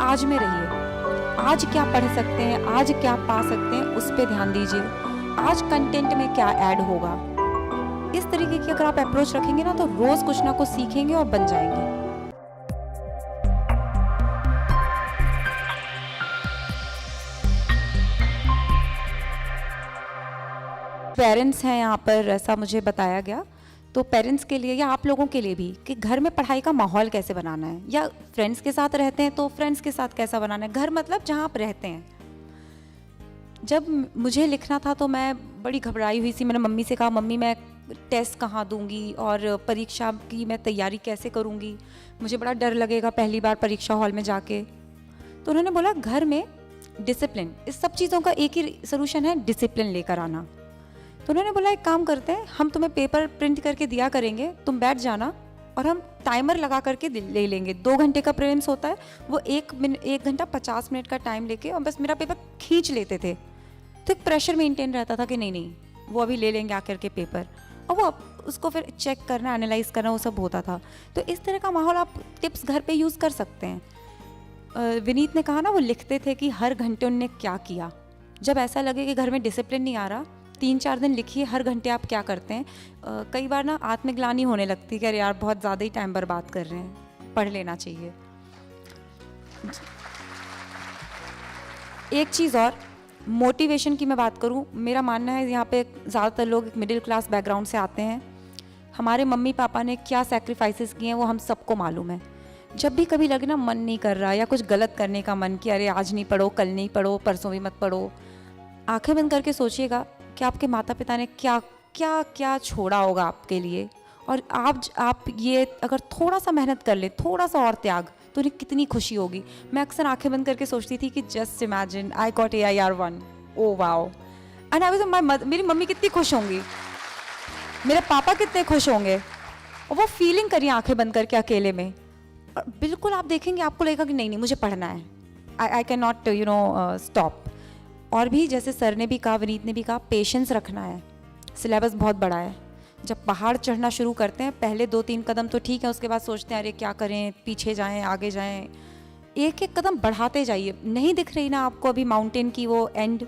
आज में रहिए। आज क्या पढ़ सकते हैं, आज क्या पा सकते हैं, उस पर ध्यान दीजिए। आज कंटेंट में क्या ऐड होगा, इस तरीके की अगर आप अप्रोच रखेंगे ना तो रोज कुछ ना कुछ सीखेंगे और बन जाएंगे। पेरेंट्स हैं यहाँ पर, ऐसा मुझे बताया गया। तो पेरेंट्स के लिए या आप लोगों के लिए भी कि घर में पढ़ाई का माहौल कैसे बनाना है, या फ्रेंड्स के साथ रहते हैं तो फ्रेंड्स के साथ कैसा बनाना है। घर मतलब जहाँ आप रहते हैं। जब मुझे लिखना था तो मैं बड़ी घबराई हुई थी। मैंने मम्मी से कहा, मम्मी मैं टेस्ट कहाँ दूंगी और परीक्षा की मैं तैयारी कैसे करूँगी, मुझे बड़ा डर लगेगा पहली बार परीक्षा हॉल में जाके। तो उन्होंने बोला घर में डिसिप्लिन, इस सब चीज़ों का एक ही सोल्यूशन है, डिसिप्लिन लेकर आना। तो उन्होंने बोला एक काम करते हैं, हम तुम्हें पेपर प्रिंट करके दिया करेंगे, तुम बैठ जाना और हम टाइमर लगा करके ले लेंगे। 2 घंटे का प्रेजेंस होता है, वो 1 घंटा 50 मिनट का टाइम लेके और बस मेरा पेपर खींच लेते थे। तो एक प्रेशर मेंटेन रहता था कि नहीं नहीं वो अभी ले लेंगे आकर के पेपर, और वो उसको फिर चेक करना, एनालाइज करना, वो सब होता था। तो इस तरह का माहौल आप टिप्स घर पे यूज़ कर सकते हैं। विनीत ने कहा ना, वो लिखते थे कि हर घंटे उनने क्या किया। जब ऐसा लगे कि घर में डिसिप्लिन नहीं आ रहा, 3-4 दिन लिखिए हर घंटे आप क्या करते हैं। कई बार ना आत्मग्लानि होने लगती है कि अरे यार बहुत ज़्यादा ही टाइम बर्बाद कर रहे हैं, पढ़ लेना चाहिए। एक चीज़ और, मोटिवेशन की मैं बात करूं, मेरा मानना है यहाँ पे ज़्यादातर लोग मिडिल क्लास बैकग्राउंड से आते हैं। हमारे मम्मी पापा ने क्या सैक्रिफाइसेस किए हैं वो हम सबको मालूम है। जब भी कभी लगे ना मन नहीं कर रहा या कुछ गलत करने का मन, कि अरे आज नहीं पढ़ो, कल नहीं पढ़ो, परसों भी मत पढ़ो, आंखें बंद करके सोचिएगा कि आपके माता पिता ने क्या क्या क्या छोड़ा होगा आपके लिए, और आप ये अगर थोड़ा सा मेहनत कर ले, थोड़ा सा और त्याग, तो उन्हें कितनी खुशी होगी। मैं अक्सर आंखें बंद करके सोचती थी कि just imagine I got AIR1, oh wow, and I was my mother, मेरी मम्मी कितनी खुश होंगी, मेरे पापा कितने खुश होंगे। और वो फीलिंग करिए आंखें बंद करके अकेले में, और बिल्कुल आप देखेंगे आपको लगेगा कि नहीं नहीं मुझे पढ़ना है, आई कैन नॉट स्टॉप। और भी जैसे सर ने भी कहा, विनीत ने भी कहा, पेशेंस रखना है। सिलेबस बहुत बड़ा है। जब पहाड़ चढ़ना शुरू करते हैं, पहले 2-3 कदम तो ठीक है, उसके बाद सोचते हैं अरे क्या करें, पीछे जाएं, आगे जाएं। एक एक कदम बढ़ाते जाइए। नहीं दिख रही ना आपको अभी माउंटेन की वो एंड,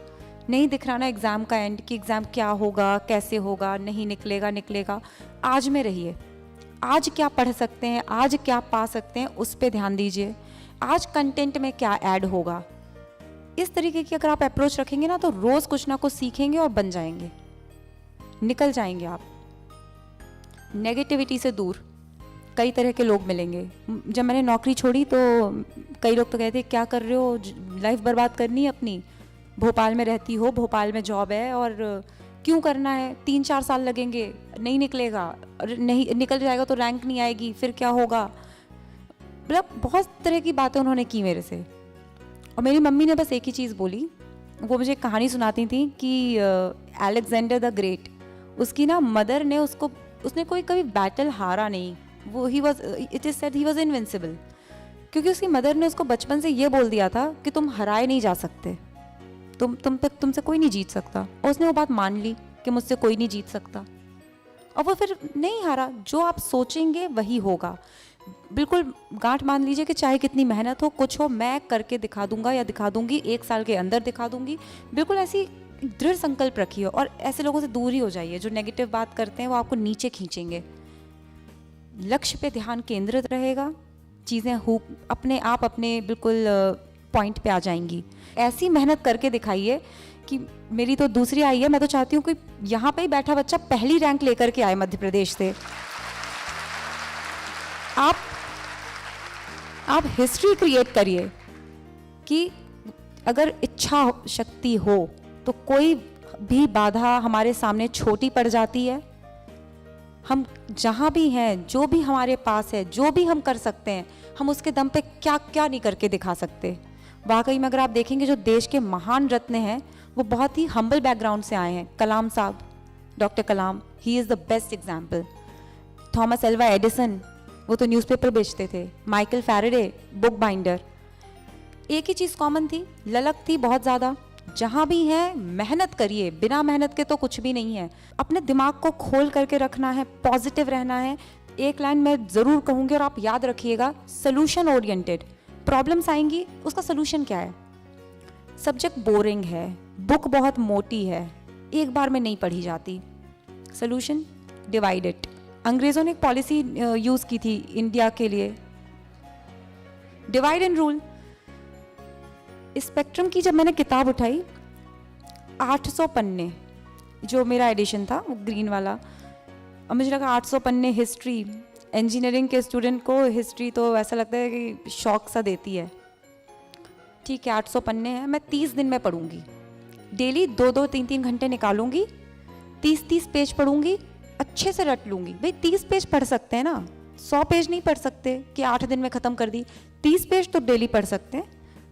नहीं दिख रहा ना एग्ज़ाम का एंड, कि एग्ज़ाम क्या होगा, कैसे होगा, नहीं निकलेगा। आज में रहिए। आज क्या पढ़ सकते हैं, आज क्या पा सकते हैं, उस पर ध्यान दीजिए। आज कंटेंट में क्या ऐड होगा, इस तरीके की अगर आप अप्रोच रखेंगे ना तो रोज़ कुछ ना कुछ सीखेंगे और बन जाएंगे, निकल जाएंगे आप। नेगेटिविटी से दूर कई तरह के लोग मिलेंगे। जब मैंने नौकरी छोड़ी तो कई लोग तो कहते क्या कर रहे हो, लाइफ बर्बाद करनी है अपनी, भोपाल में रहती हो, भोपाल में जॉब है, और क्यों करना है, 3-4 साल लगेंगे, नहीं निकलेगा, नहीं निकल जाएगा तो रैंक नहीं आएगी, फिर क्या होगा। मतलब बहुत तरह की बातें उन्होंने की मेरे से। और मेरी मम्मी ने बस एक ही चीज़ बोली, वो मुझे एक कहानी सुनाती थी कि अलेक्जेंडर द ग्रेट, उसकी ना मदर ने उसने कोई कभी बैटल हारा नहीं, वो it is said he was invincible, क्योंकि उसकी मदर ने उसको बचपन से ये बोल दिया था कि तुम हराए नहीं जा सकते, तुमसे कोई नहीं जीत सकता। और उसने वो बात मान ली कि मुझसे कोई नहीं जीत सकता, और वो फिर नहीं हारा। जो आप सोचेंगे वही होगा। बिल्कुल गांठ मान लीजिए कि चाहे कितनी मेहनत हो, कुछ हो, मैं करके दिखा दूंगा या दिखा दूंगी, 1 साल के अंदर दिखा दूंगी। बिल्कुल ऐसी दृढ़ संकल्प रखिए, और ऐसे लोगों से दूर ही हो जाइए जो नेगेटिव बात करते हैं, वो आपको नीचे खींचेंगे। लक्ष्य पे ध्यान केंद्रित रहेगा, चीज़ें अपने बिल्कुल पॉइंट पे आ जाएंगी। ऐसी मेहनत करके दिखाइए कि मेरी तो दूसरी आई है, मैं तो चाहती हूँ कि यहाँ पे ही बैठा बच्चा पहली रैंक लेकर के आए मध्य प्रदेश से। आप हिस्ट्री क्रिएट करिए कि अगर इच्छा शक्ति हो तो कोई भी बाधा हमारे सामने छोटी पड़ जाती है। हम जहाँ भी हैं, जो भी हमारे पास है, जो भी हम कर सकते हैं, हम उसके दम पे क्या क्या नहीं करके दिखा सकते। वाकई में अगर आप देखेंगे जो देश के महान रत्न हैं वो बहुत ही हम्बल बैकग्राउंड से आए हैं। कलाम साहब, doctor Kalam, he is the best example. Thomas Alva Edison, वो तो न्यूज़पेपर बेचते थे। Michael Faraday, book binder. एक ही चीज़ कॉमन थी, ललक थी बहुत ज़्यादा। जहाँ भी हैं मेहनत करिए, बिना मेहनत के तो कुछ भी नहीं है। अपने दिमाग को खोल करके रखना है, पॉजिटिव रहना है। एक लाइन मैं ज़रूर कहूँगी और आप याद रखिएगा, सोल्यूशन ओरिएंटेड। प्रॉब्लम्स आएंगी, उसका सोल्यूशन क्या है? सब्जेक्ट बोरिंग है, बुक बहुत मोटी है, एक बार में नहीं पढ़ी जाती। Solution, divide it. अंग्रेज़ों ने एक पॉलिसी यूज़ की थी इंडिया के लिए, डिवाइड एंड रूल। स्पेक्ट्रम की जब मैंने किताब उठाई, 800 पन्ने, जो मेरा एडिशन था वो ग्रीन वाला, और मुझे लगा 800 पन्ने हिस्ट्री, इंजीनियरिंग के स्टूडेंट को हिस्ट्री तो ऐसा लगता है कि शौक सा देती है। ठीक है, 800 पन्ने हैं, मैं 30 दिन में पढ़ूंगी, डेली 2-2, 3-3 घंटे निकालूंगी, 30-30 पेज पढ़ूंगी, अच्छे से रट लूंगी। भाई 30 पेज पढ़ सकते हैं ना, 100 पेज नहीं पढ़ सकते कि 8 दिन में ख़त्म कर दी। 30 पेज तो डेली पढ़ सकते हैं,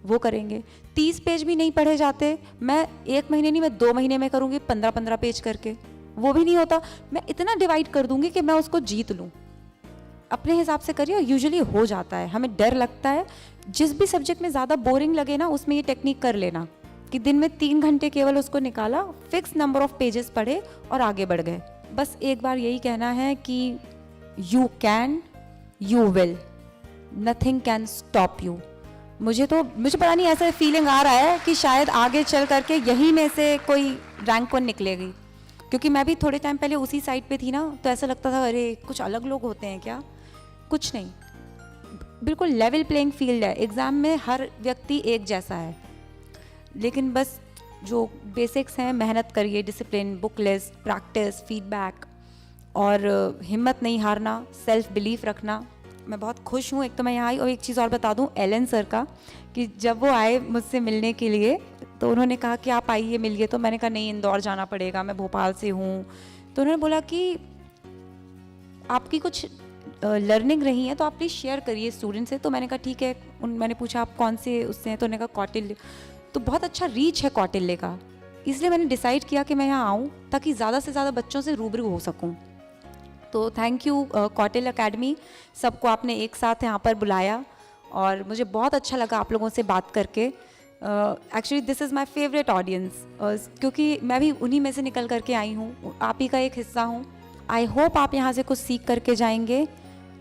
वो करेंगे। 30 पेज भी नहीं पढ़े जाते, मैं 1 महीने नहीं, मैं 2 महीने में करूँगी 15-15 पेज करके, वो भी नहीं होता। मैं इतना डिवाइड कर दूंगी कि मैं उसको जीत लूँ। अपने हिसाब से करिए, यूजुअली हो जाता है। हमें डर लगता है, जिस भी सब्जेक्ट में ज़्यादा बोरिंग लगे ना, उसमें ये टेक्निक कर लेना कि दिन में 3 घंटे केवल उसको निकाला, फिक्स नंबर ऑफ पेजेस पढ़े और आगे बढ़ गए। बस एक बार यही कहना है कि you can, you will, nothing can stop you. मुझे पता नहीं, ऐसा फीलिंग आ रहा है कि शायद आगे चल करके यहीं में से कोई रैंक 1 निकलेगी, क्योंकि मैं भी थोड़े टाइम पहले उसी साइड पे थी ना, तो ऐसा लगता था अरे कुछ अलग लोग होते हैं क्या। कुछ नहीं, बिल्कुल लेवल प्लेइंग फील्ड है। एग्ज़ाम में हर व्यक्ति एक जैसा है, लेकिन बस जो बेसिक्स हैं, मेहनत करिए, discipline, book list, practice, feedback, और हिम्मत नहीं हारना, सेल्फ बिलीफ रखना। मैं बहुत खुश हूँ, एक तो मैं यहाँ आई, और एक चीज़ और बता दूँ एलन सर का, कि जब वो आए मुझसे मिलने के लिए तो उन्होंने कहा कि आप आइए मिलिए, तो मैंने कहा नहीं, इंदौर जाना पड़ेगा, मैं भोपाल से हूँ। तो उन्होंने बोला कि आपकी कुछ लर्निंग रही है तो आप प्लीज़ शेयर करिए स्टूडेंट से। तो मैंने कहा ठीक है। मैंने पूछा आप कौन से उससे हैं, तो उन्होंने कहा कौटिल्य। तो बहुत अच्छा रीच है कौटिल्य का, इसलिए मैंने डिसाइड किया कि मैं यहाँ आऊँ ताकि ज़्यादा से ज़्यादा बच्चों से रूबरू हो सकूँ। तो थैंक यू कौटिल्य अकेडमी, सबको आपने एक साथ यहाँ पर बुलाया, और मुझे बहुत अच्छा लगा आप लोगों से बात करके। Actually this is my favourite audience, क्योंकि मैं भी उन्हीं में से निकल करके आई हूँ, आप ही का एक हिस्सा हूँ। आई होप आप यहाँ से कुछ सीख करके जाएंगे।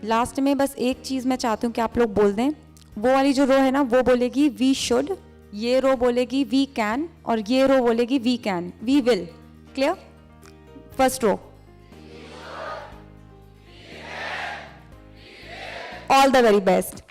लास्ट में बस एक चीज़ मैं चाहती हूँ कि आप लोग बोल दें, वो वाली जो रो है ना, वो बोलेगी वी शुड, ये रो बोलेगी वी कैन, और ये रो बोलेगी we can, we will. Clear? First row, all the very best.